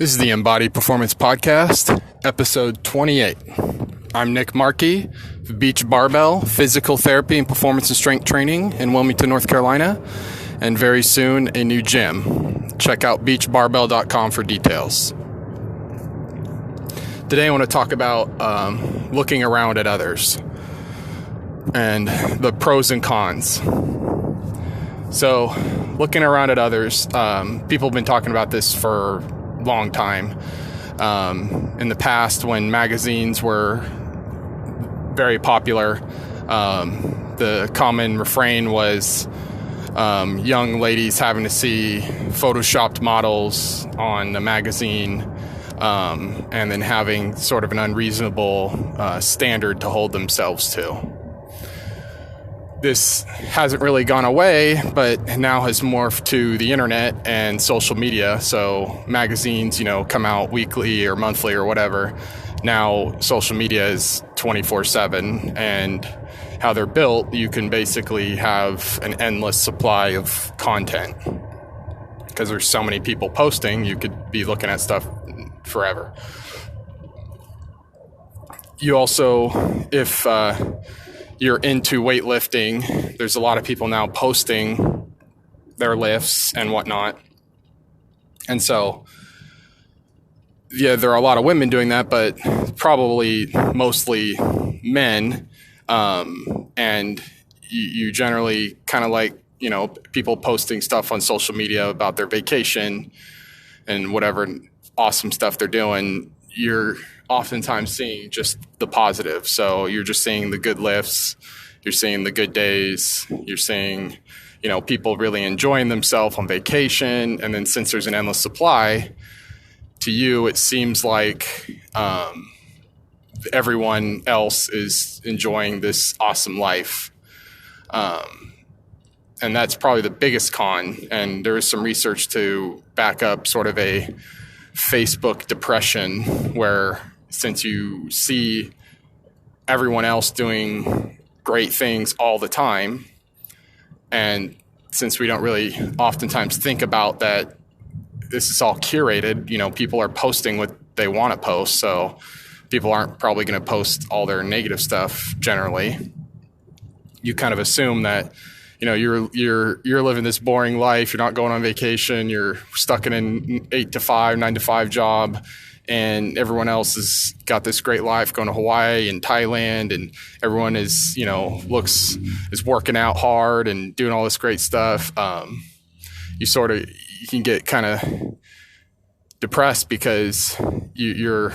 This is the Embodied Performance Podcast, episode 28. I'm Nick Markey, Beach Barbell, Physical Therapy and Performance and Strength Training in Wilmington, North Carolina, and very soon a new gym. Check out beachbarbell.com for details. Today I want to talk about looking around at others and the pros and cons. So, looking around at others, people have been talking about this for long time. In the past, when magazines were very popular, the common refrain was young ladies having to see photoshopped models on the magazine, and then having sort of an unreasonable standard to hold themselves to. This hasn't really gone away, but now has morphed to the internet and social media. So magazines, come out weekly or monthly or whatever. Now social media is 24/7, and how they're built, you can basically have an endless supply of content. Because there's so many people posting, you could be looking at stuff forever. You also, if you're into weightlifting, there's a lot of people now posting their lifts and whatnot. And so, yeah, there are a lot of women doing that, but probably mostly men. And you generally kind of like, people posting stuff on social media about their vacation and whatever awesome stuff they're doing. You're oftentimes seeing just the positive. So you're just seeing the good lifts, you're seeing the good days, you're seeing, people really enjoying themselves on vacation. And then since there's an endless supply, to you, it seems like everyone else is enjoying this awesome life. And that's probably the biggest con. And there is some research to back up sort of a Facebook depression, where since you see everyone else doing great things all the time, and since we don't really oftentimes think about that this is all curated, people are posting what they want to post, so people aren't probably going to post all their negative stuff generally. You kind of assume that you're living this boring life. You're not going on vacation. You're stuck in an 8 to 5, 9 to 5 job, and everyone else has got this great life going to Hawaii and Thailand, and everyone is working out hard and doing all this great stuff. You can get kind of depressed because you're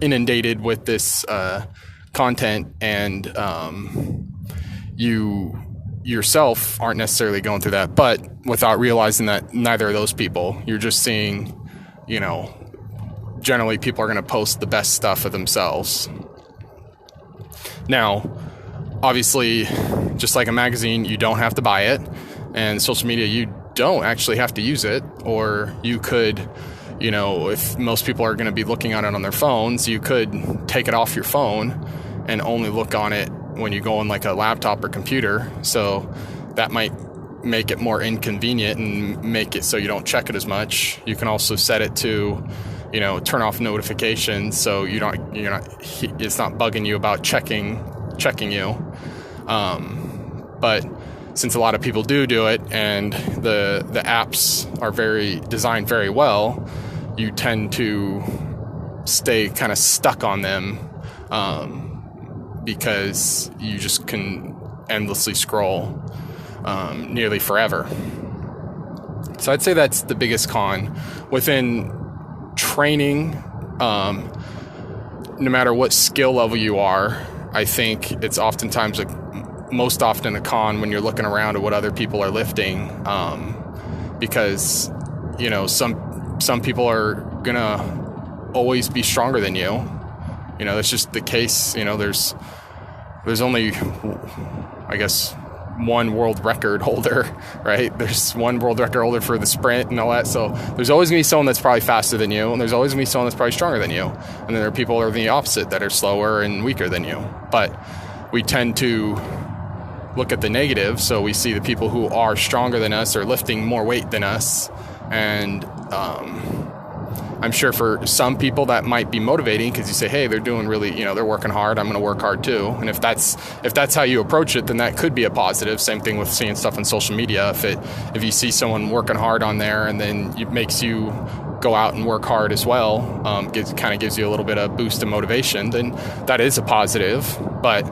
inundated with this content, and you yourself aren't necessarily going through that, but without realizing that neither of those people. You're just seeing, generally people are going to post the best stuff of themselves. Now, obviously, just like a magazine, you don't have to buy it, and social media, you don't actually have to use it. Or you could, if most people are going to be looking at it on their phones, you could take it off your phone and only look on it when you go on like a laptop or computer. So that might make it more inconvenient and make it so you don't check it as much. You can also set it to, turn off notifications so it's not bugging you about checking you. But since a lot of people do it, and the apps are designed very well, you tend to stay kind of stuck on them, because you just can endlessly scroll nearly forever. So I'd say that's the biggest con. Within training, no matter what skill level you are, I think it's oftentimes most often a con when you're looking around at what other people are lifting, because some people are gonna always be stronger than you. That's just the case. There's only, I guess, one world record holder, right? There's one world record holder for the sprint and all that. So there's always going to be someone that's probably faster than you, and there's always going to be someone that's probably stronger than you. And then there are people that are the opposite, that are slower and weaker than you. But we tend to look at the negative. So we see the people who are stronger than us or lifting more weight than us, and I'm sure for some people that might be motivating because you say, hey, they're doing really, they're working hard. I'm going to work hard too. And if that's how you approach it, then that could be a positive. Same thing with seeing stuff on social media. If you see someone working hard on there and then it makes you go out and work hard as well, kind of gives you a little bit of boost of motivation, then that is a positive. But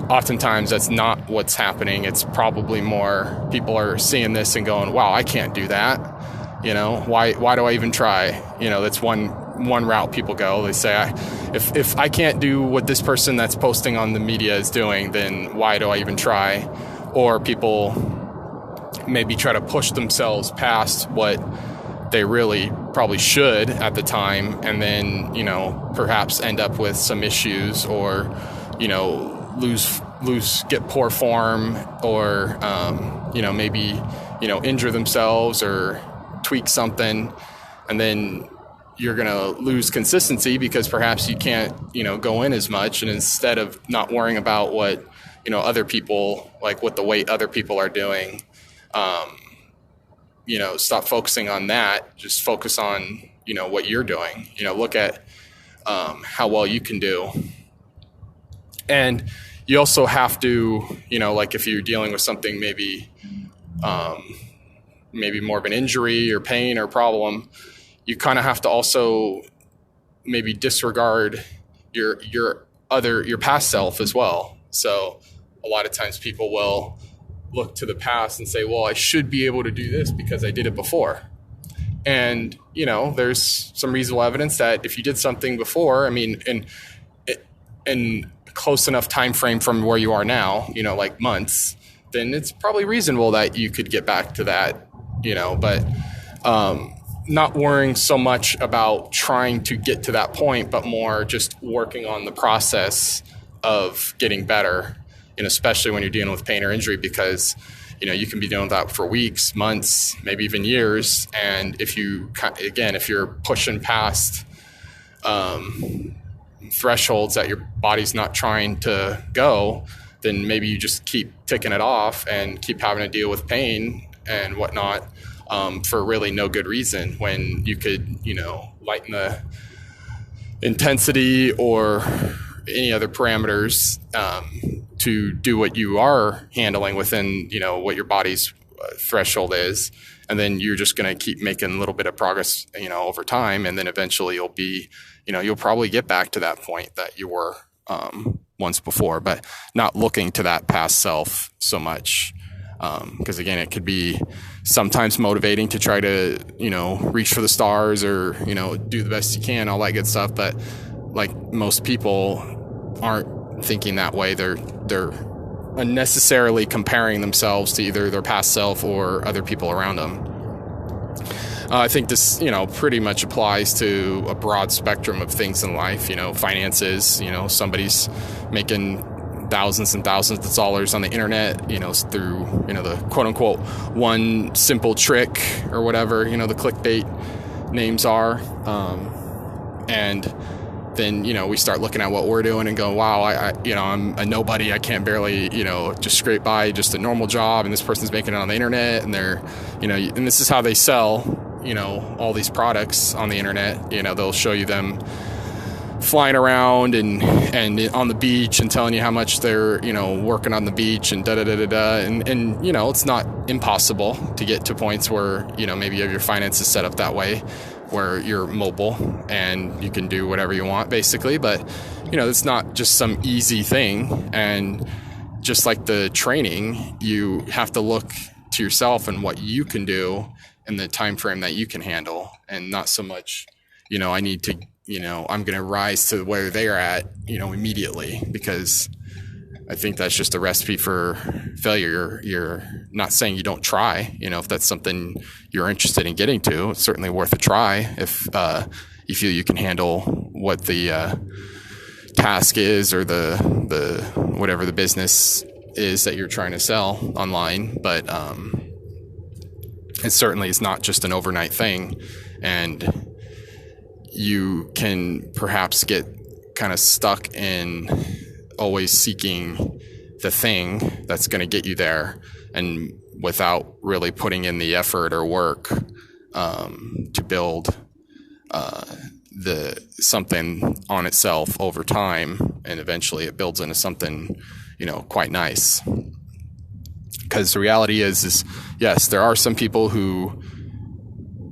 oftentimes that's not what's happening. It's probably more people are seeing this and going, wow, I can't do that. Why do I even try? That's one route people go. They say, if I can't do what this person that's posting on the media is doing, then why do I even try? Or people maybe try to push themselves past what they really probably should at the time, and then, perhaps end up with some issues or, get poor form or, maybe, injure themselves or tweak something, and then you're going to lose consistency because perhaps you can't, go in as much. And instead of not worrying about what, other people, like what the weight other people are doing, stop focusing on that. Just focus on, what you're doing, look at how well you can do. And you also have to, like if you're dealing with something maybe more of an injury or pain or problem, you kind of have to also maybe disregard your past self as well. So a lot of times people will look to the past and say, well, I should be able to do this because I did it before. And, there's some reasonable evidence that if you did something before, in close enough time frame from where you are now, like months, then it's probably reasonable that you could get back to that, but not worrying so much about trying to get to that point, but more just working on the process of getting better, especially when you're dealing with pain or injury, because, you can be dealing with that for weeks, months, maybe even years. And if you're pushing past thresholds that your body's not trying to go, then maybe you just keep ticking it off and keep having to deal with pain and whatnot for really no good reason, when you could, lighten the intensity or any other parameters to do what you are handling within, what your body's threshold is. And then you're just going to keep making a little bit of progress, over time. And then eventually you'll probably get back to that point that you were once before, but not looking to that past self so much. Because again, it could be sometimes motivating to try to, reach for the stars or, do the best you can, all that good stuff. But like most people aren't thinking that way. They're unnecessarily comparing themselves to either their past self or other people around them. I think this, pretty much applies to a broad spectrum of things in life, finances, somebody's making thousands and thousands of dollars on the internet, through, the quote unquote one simple trick or whatever, the clickbait names are. And then, we start looking at what we're doing and going, wow, I'm a nobody. I can't barely, just scrape by just a normal job. And this person's making it on the internet, and they're, and this is how they sell, all these products on the internet. They'll show you them flying around and on the beach and telling you how much they're, working on the beach and and it's not impossible to get to points where, maybe you have your finances set up that way, where you're mobile and you can do whatever you want basically. But, it's not just some easy thing. And just like the training, you have to look to yourself and what you can do in the time frame that you can handle, and not so much, I need to, I'm going to rise to where they're at, immediately, because I think that's just a recipe for failure. You're not saying you don't try, if that's something you're interested in getting to, it's certainly worth a try. If you feel you can handle what the task is, or the whatever the business is that you're trying to sell online. But it certainly is not just an overnight thing. And you can perhaps get kind of stuck in always seeking the thing that's going to get you there, and without really putting in the effort or work to build something on itself over time, and eventually it builds into something, quite nice. Because the reality is yes, there are some people who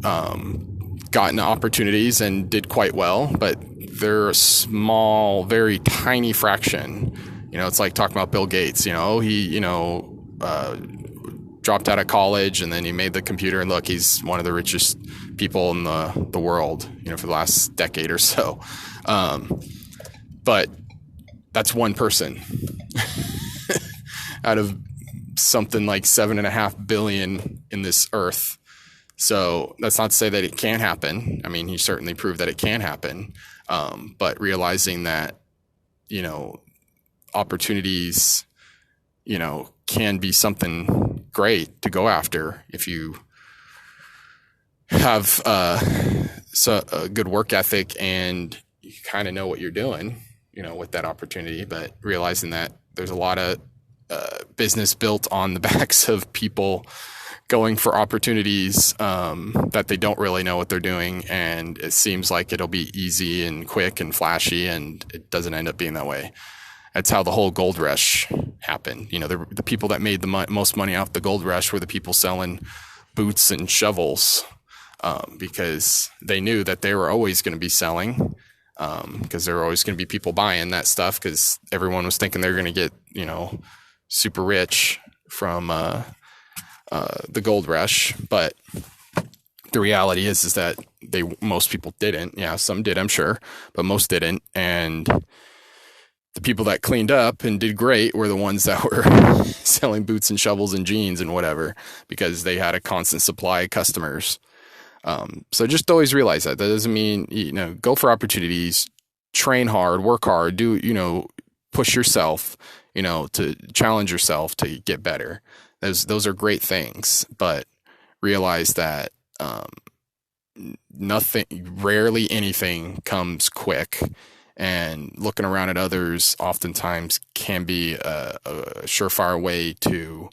gotten opportunities and did quite well, but they're a small, very tiny fraction. It's like talking about Bill Gates. He dropped out of college and then he made the computer, and look, he's one of the richest people in the world, for the last decade or so. But that's one person out of something like 7.5 billion in this earth. So that's not to say that it can't happen. I mean, he certainly proved that it can happen. But realizing that, opportunities, can be something great to go after if you have a good work ethic and you kind of know what you're doing, with that opportunity. But realizing that there's a lot of business built on the backs of people going for opportunities that they don't really know what they're doing, and it seems like it'll be easy and quick and flashy, and it doesn't end up being that way. That's how the whole gold rush happened. The people that made the most money off the gold rush were the people selling boots and shovels, because they knew that they were always going to be selling, because there were always going to be people buying that stuff, because everyone was thinking they were going to get, super rich from the gold rush. But the reality is that most people didn't. Yeah, some did, I'm sure, but most didn't. And the people that cleaned up and did great were the ones that were selling boots and shovels and jeans and whatever, because they had a constant supply of customers. So just always realize that doesn't mean, go for opportunities, train hard, work hard, push yourself, to challenge yourself to get better. Those are great things, but realize that, rarely anything comes quick. And looking around at others oftentimes can be a surefire way to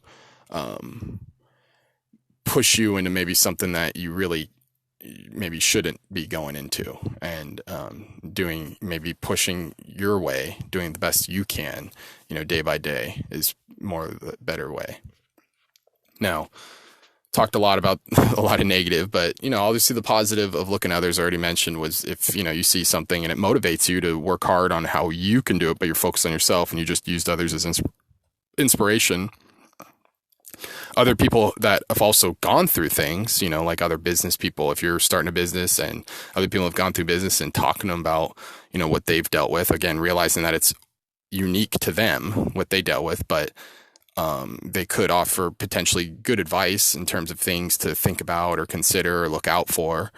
push you into maybe something that you really maybe shouldn't be going into, and pushing your way, doing the best you can, day by day is more the better way. Now, talked a lot about a lot of negative, but, obviously the positive of looking at others, already mentioned, was if, you see something and it motivates you to work hard on how you can do it, but you're focused on yourself and you just used others as inspiration. Other people that have also gone through things, like other business people, if you're starting a business and other people have gone through business and talking to them about, what they've dealt with, again, realizing that it's unique to them, what they dealt with, but they could offer potentially good advice in terms of things to think about or consider or look out for.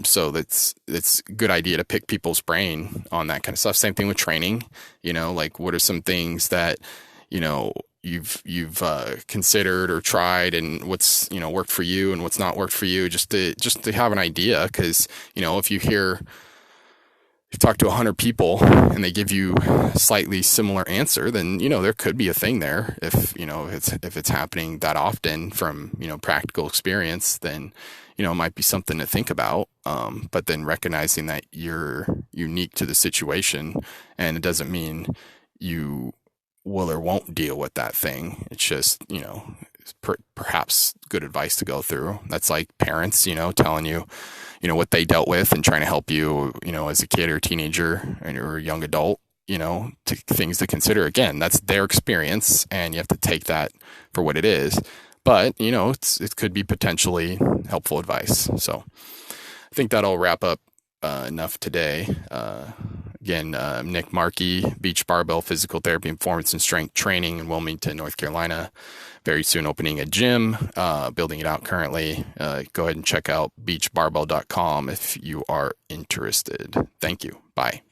So it's a good idea to pick people's brain on that kind of stuff. Same thing with training, like what are some things that, you've considered or tried, and what's, worked for you and what's not worked for you, just to have an idea. Cause, if you talk to 100 people and they give you a slightly similar answer, then, there could be a thing there. If it's happening that often from, practical experience, then, it might be something to think about. But then recognizing that you're unique to the situation, and it doesn't mean you will or won't deal with that thing. It's just, perhaps good advice to go through. That's like parents, telling you, what they dealt with and trying to help you, as a kid or a teenager or a young adult, to things to consider. Again, that's their experience and you have to take that for what it is. But, it could be potentially helpful advice. So I think that'll wrap up enough today. Again, Nick Markey, Beach Barbell Physical Therapy and Performance and Strength Training in Wilmington, North Carolina. Very soon opening a gym, building it out currently. Go ahead and check out beachbarbell.com if you are interested. Thank you. Bye.